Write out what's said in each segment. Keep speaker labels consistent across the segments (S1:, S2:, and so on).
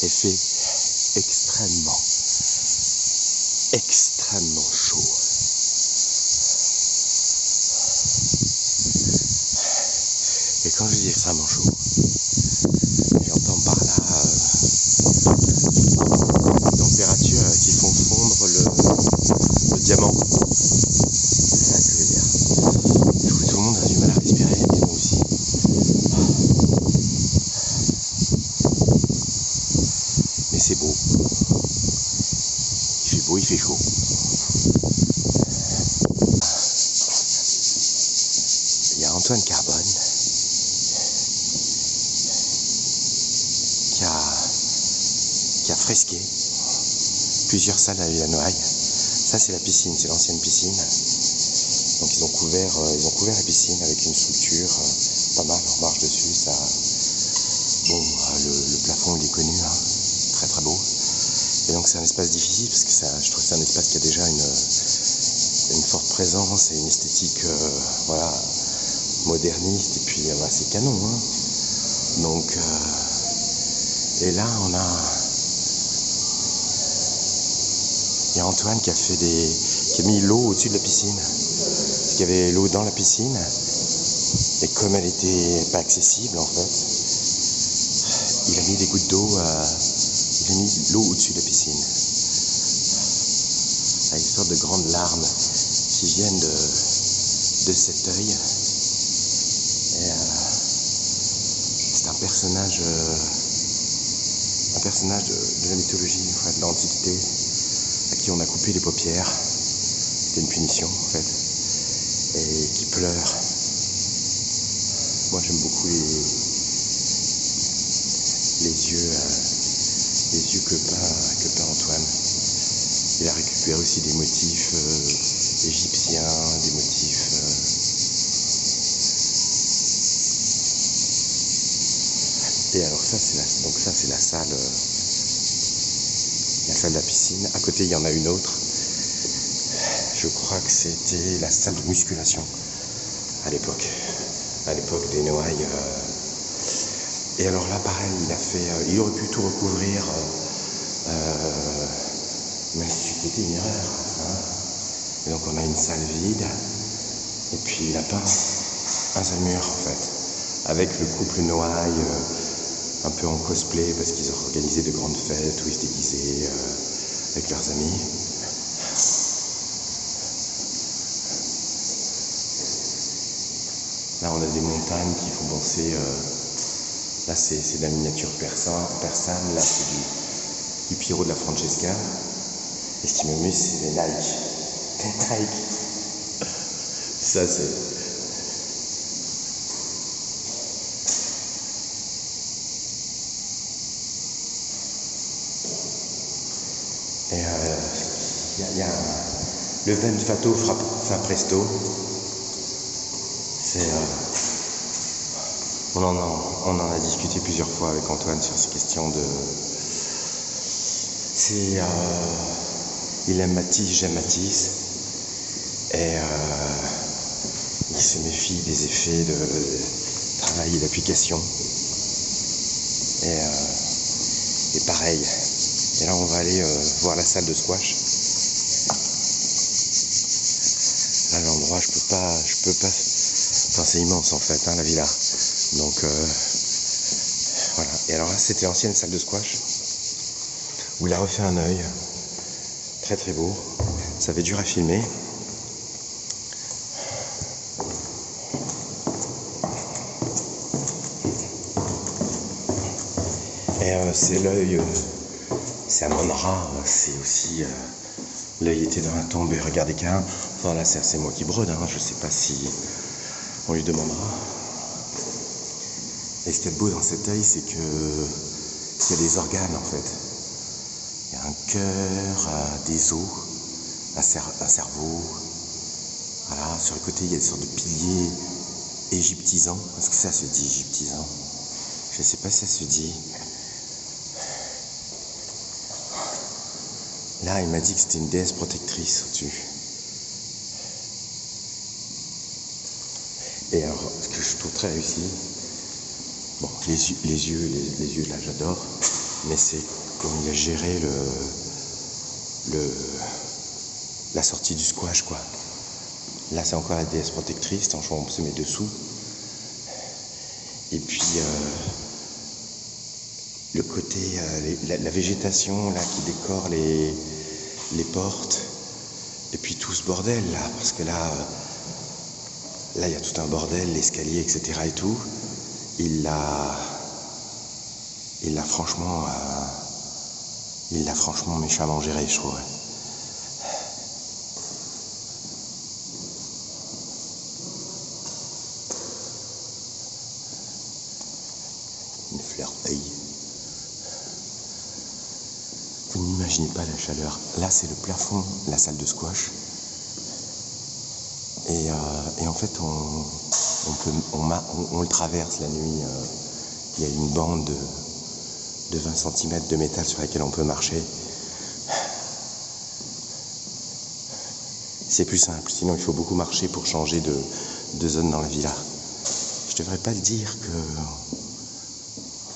S1: et fait extrêmement chaud. Et quand je dis extrêmement chaud, j'entends par là des températures qui font fondre le diamant. C'est ça que je veux dire. Du coup, tout le monde a du mal à respirer, et moi aussi. Mais c'est beau. Il fait beau, il fait chaud. Il y a Antoine Carbone qui a fresqué plusieurs salles à la Noailles. Ça, c'est la piscine, c'est l'ancienne piscine. Donc ils ont couvert la piscine avec une structure pas mal, on marche dessus. Ça, bon, le plafond il est connu, hein, très très beau. Et donc c'est un espace difficile parce que je trouve que c'est un espace qui a déjà une forte présence et une esthétique voilà, moderniste. Et puis c'est canon. Hein. Donc et là il y a Antoine qui a mis l'eau au-dessus de la piscine. Parce qu'il y avait l'eau dans la piscine. Et comme elle était pas accessible en fait, il a mis des gouttes d'eau, il a mis l'eau au-dessus de la piscine. Avec une sorte de grandes larmes qui viennent de cet œil. Et c'est un personnage de la mythologie, en fait, de l'Antiquité, à qui on a coupé les paupières. C'était une punition en fait. Et qui pleure. Moi j'aime beaucoup les yeux que peint Antoine. Il a récupéré aussi des motifs égyptiens, des motifs et alors ça c'est la salle de la piscine. À côté il y en a une autre. Je crois que c'était la salle de musculation à l'époque des Noailles. Et alors là, pareil, il aurait pu tout recouvrir, même si c'était une erreur. Hein. Et donc on a une salle vide, et puis il a peint un seul mur en fait, avec le couple Noailles, un peu en cosplay parce qu'ils ont organisé de grandes fêtes où ils se déguisaient avec leurs amis. Là, on a des montagnes qui font penser. Là, c'est de la miniature persane. Là, c'est du Piero de la Francesca. Et ce qui m'amuse, c'est les Nike. Les Nike. Ça, c'est. Et il y a le Vento fa presto. On en a discuté plusieurs fois avec Antoine sur ces questions de. Il aime Matisse, j'aime Matisse, et il se méfie des effets de travail et d'application. Et pareil. Et là, on va aller voir la salle de squash. Là, l'endroit, je peux pas. Enfin, c'est immense en fait, hein, la villa. Donc voilà. Et alors là, c'était l'ancienne salle de squash où il a refait un œil. Très très beau. Ça avait dur à filmer. Et c'est l'œil. C'est Amon-Ra. C'est aussi. L'œil était dans la tombe. Et regardez qu'un. Enfin là, c'est moi qui brode. Hein, je sais pas si on lui demandera. Et ce qu'il y a de beau dans cet œil, c'est qu'il y a des organes en fait. Il y a un cœur, des os, un cerveau. Voilà, sur le côté, il y a des sortes de piliers égyptisants. Est-ce que ça se dit égyptisant? Je ne sais pas si ça se dit. Là, il m'a dit que c'était une déesse protectrice au-dessus. Et alors, ce que je trouve très réussi, bon, les yeux là, j'adore. mais c'est comme il a géré la sortie du squash, quoi. Là, c'est encore la déesse protectrice, on se met dessous. Et puis, le côté, la végétation là qui décore les portes. Et puis tout ce bordel là, parce que là, il y a tout un bordel, l'escalier, etc. et tout. Il l'a franchement méchamment géré, je trouve. Une fleur œil. Vous n'imaginez pas la chaleur. Là, c'est le plafond, la salle de squash. Et en fait, on le traverse la nuit. Il y a une bande de 20 cm de métal sur laquelle on peut marcher. C'est plus simple, sinon il faut beaucoup marcher pour changer de zone dans la villa. Je devrais pas le dire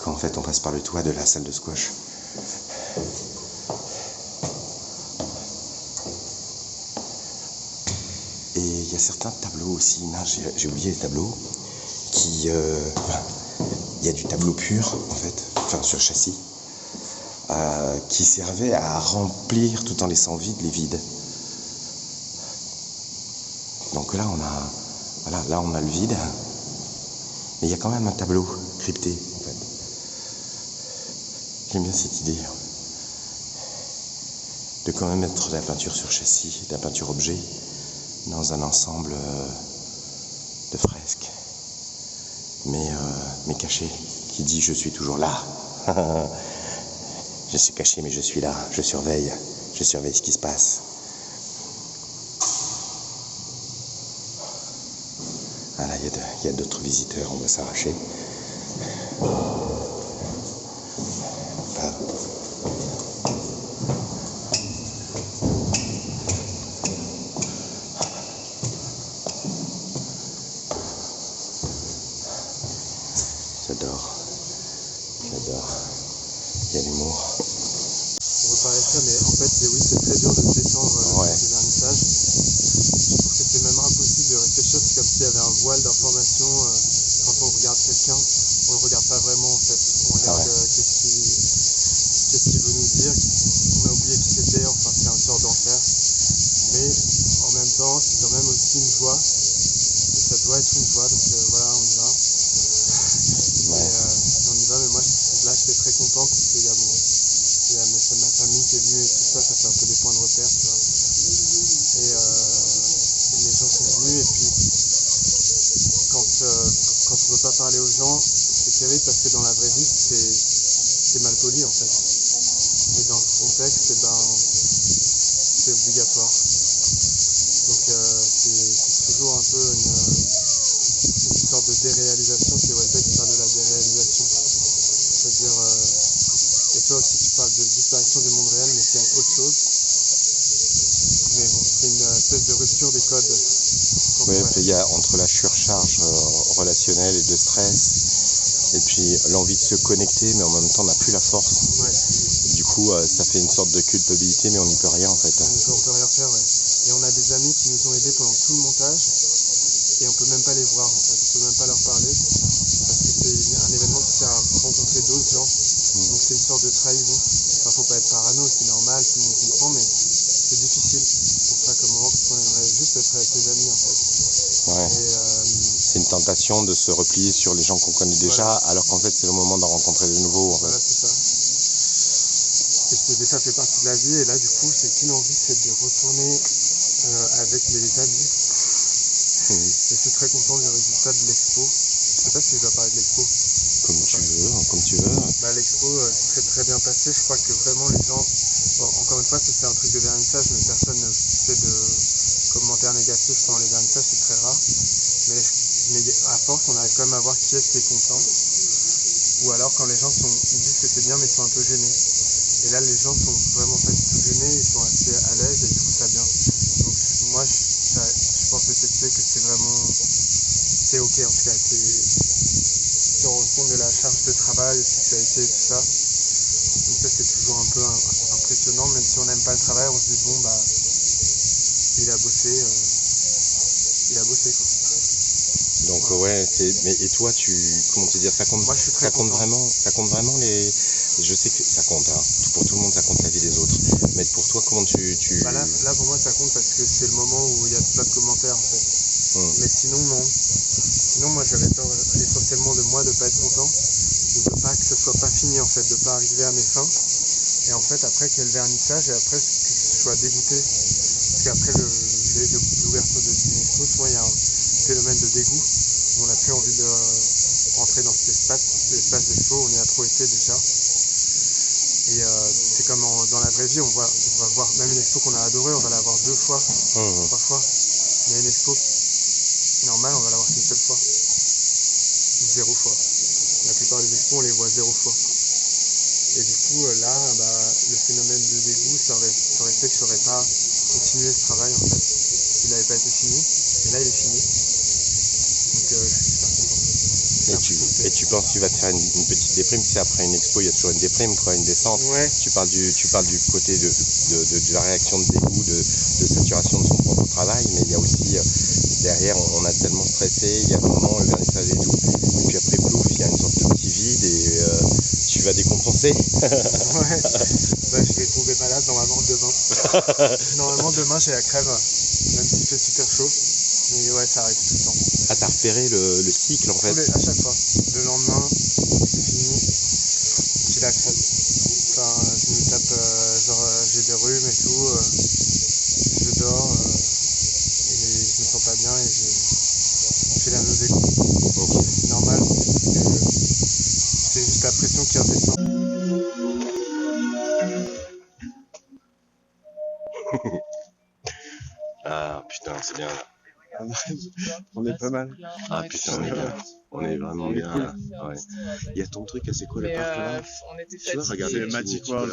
S1: qu'en fait on passe par le toit de la salle de squash. Et il y a certains tableaux aussi, j'ai oublié les tableaux, il y a du tableau pur en fait, sur châssis, qui servait à remplir tout en laissant vide les vides. Donc là on a le vide, mais il y a quand même un tableau crypté en fait. J'aime bien cette idée de quand même mettre de la peinture sur châssis, de la peinture objet, dans un ensemble de fresques, mais caché, qui dit je suis toujours là. Je suis caché mais je suis là, je surveille ce qui se passe. Ah là, il y a d'autres visiteurs, on va s'arracher. J'adore. Il y a l'humour.
S2: On reparlait de ça, mais en fait, oui, c'est très dur de se détendre le vernissage. Je trouve que c'est même impossible de réfléchir. C'est comme s'il y avait un voile d'information. Quand on regarde quelqu'un, on le regarde pas vraiment en fait. On regarde qu'est-ce qu'il veut nous dire. On a oublié qui c'était. Enfin, c'est une sorte d'enfer. Mais en même temps, c'est quand même aussi une joie. Et ça doit être une joie. Donc voilà, on y va. Et on y va. Mais moi, là, j'étais très content parce qu'il y a ma famille qui est venue et tout ça. Ça fait un peu des points de repère, tu vois. Et les gens sont venus. Et puis, quand on ne peut pas parler aux gens, c'est terrible parce que dans la vraie vie, c'est mal poli en fait. Et dans ce contexte, c'est obligatoire. Donc c'est toujours un peu une sorte de déréalisation. C'est Houellebecq qui parle de la déréalisation. C'est-à-dire, et toi aussi tu parles de disparition du monde réel, mais c'est autre chose. Mais bon, c'est une espèce de rupture des codes.
S1: Oui, il y a entre la surcharge relationnelle et de stress, et puis l'envie de se connecter, mais en même temps on n'a plus la force.
S2: Ouais.
S1: Du coup, ça fait une sorte de culpabilité, mais on n'y peut rien en fait.
S2: On peut rien faire, ouais. Et on a des amis qui nous ont aidés pendant tout le montage, et on peut même pas les voir en fait, on peut même pas leur parler, parce que c'est un événement qui sert à rencontrer d'autres gens. Donc c'est une sorte de trahison. Enfin, faut pas être parano, c'est normal, tout le monde comprend, mais c'est difficile pour ça comme moment, parce qu'on aimerait juste être avec les amis en fait.
S1: Ouais. C'est une tentation de se replier sur les gens qu'on connaît déjà, alors qu'en fait c'est le moment d'en rencontrer de nouveaux. En fait.
S2: Voilà, c'est ça. Et ça fait partie de la vie, et là du coup c'est qu'une envie, c'est de retourner avec les amis. Je suis très content du résultat de l'expo. Je sais pas si je dois parler de l'expo.
S1: Comme tu veux.
S2: L'expo s'est très bien passé. Je crois que vraiment les gens, bon, encore une fois c'est un truc de vernissage, mais personne ne fait de commentaires négatifs pendant les vernissages, c'est très rare. Mais à force on arrive quand même à voir qui est-ce qui est content. Ou alors quand les gens ils disent que c'est bien mais ils sont un peu gênés. Et là les gens sont vraiment pas du tout gênés, ils sont assez à l'aise et ils trouvent ça bien. Donc moi je pense de tester que c'est ok en tout cas, se rendre compte de la charge de travail, ce que ça a été et tout ça. Donc ça c'est toujours un peu impressionnant, même si on n'aime pas le travail, on se dit bon bah il a bossé quoi.
S1: Donc ouais, mais et toi, comment te dire, ça compte,
S2: Moi je suis très content.
S1: ça compte vraiment je sais que ça compte, hein. Pour tout le monde ça compte la vie des autres. Mais pour toi, comment
S2: Bah là pour moi ça compte parce que c'est le moment où il y a plein de commentaires en fait. Mais sinon non. Sinon moi j'avais peur essentiellement de moi de pas être content ou de pas que ce soit pas fini en fait, de pas arriver à mes fins. Et en fait après qu'il y ait le vernissage et après que je sois dégoûté. Parce qu'après l'ouverture d'une expo, souvent il y a un phénomène de dégoût où on n'a plus envie de rentrer dans cet l'espace d'expo, on y a trop été déjà. Et c'est comme dans la vraie vie, on va voir même une expo qu'on a adorée, on va la voir 2 fois, 3 fois. Mais une expo normale, on va la voir qu'une seule fois. Ou 0 fois. La plupart des expos, on les voit 0 fois. Et du coup, là, le phénomène de dégoût, ça aurait fait que je n'aurais pas continué ce travail en fait. Il n'avait pas été fini. Et là, il est fini. Donc, je suis super content.
S1: Et tu penses que tu vas te faire une petite déprime, tu sais, après une expo, il y a toujours une déprime, quoi, une descente.
S2: Ouais.
S1: Tu parles du côté de la réaction de dégoût, de saturation de son propre travail, mais il y a aussi, derrière, on a tellement stressé, il y a le moment, le vernissage et tout, et puis après, plouf, il y a une sorte de petit vide et tu vas décompenser.
S2: Ouais, je vais tomber malade normalement demain. Normalement demain j'ai la crève, même s'il fait super chaud. Mais ouais, ça arrive tout le temps.
S1: Ah, t'as repéré le cycle en fait.
S2: À chaque fois. Le lendemain, c'est fini. J'ai la crève. Enfin, je me tape, j'ai des rhumes et tout. Je dors et je me sens pas bien et j'ai la nausée.
S1: Okay.
S2: C'est normal. C'est juste la pression qui redescend.
S1: Ah putain, c'est bien là.
S3: On est pas mal.
S1: Ah putain, on est bien. On est vraiment bien là. Ouais. Il y a ton truc, c'est quoi le parc là?
S4: On était
S1: Tu vois,
S4: fatigués.
S1: regarde,
S3: C'est Magic World.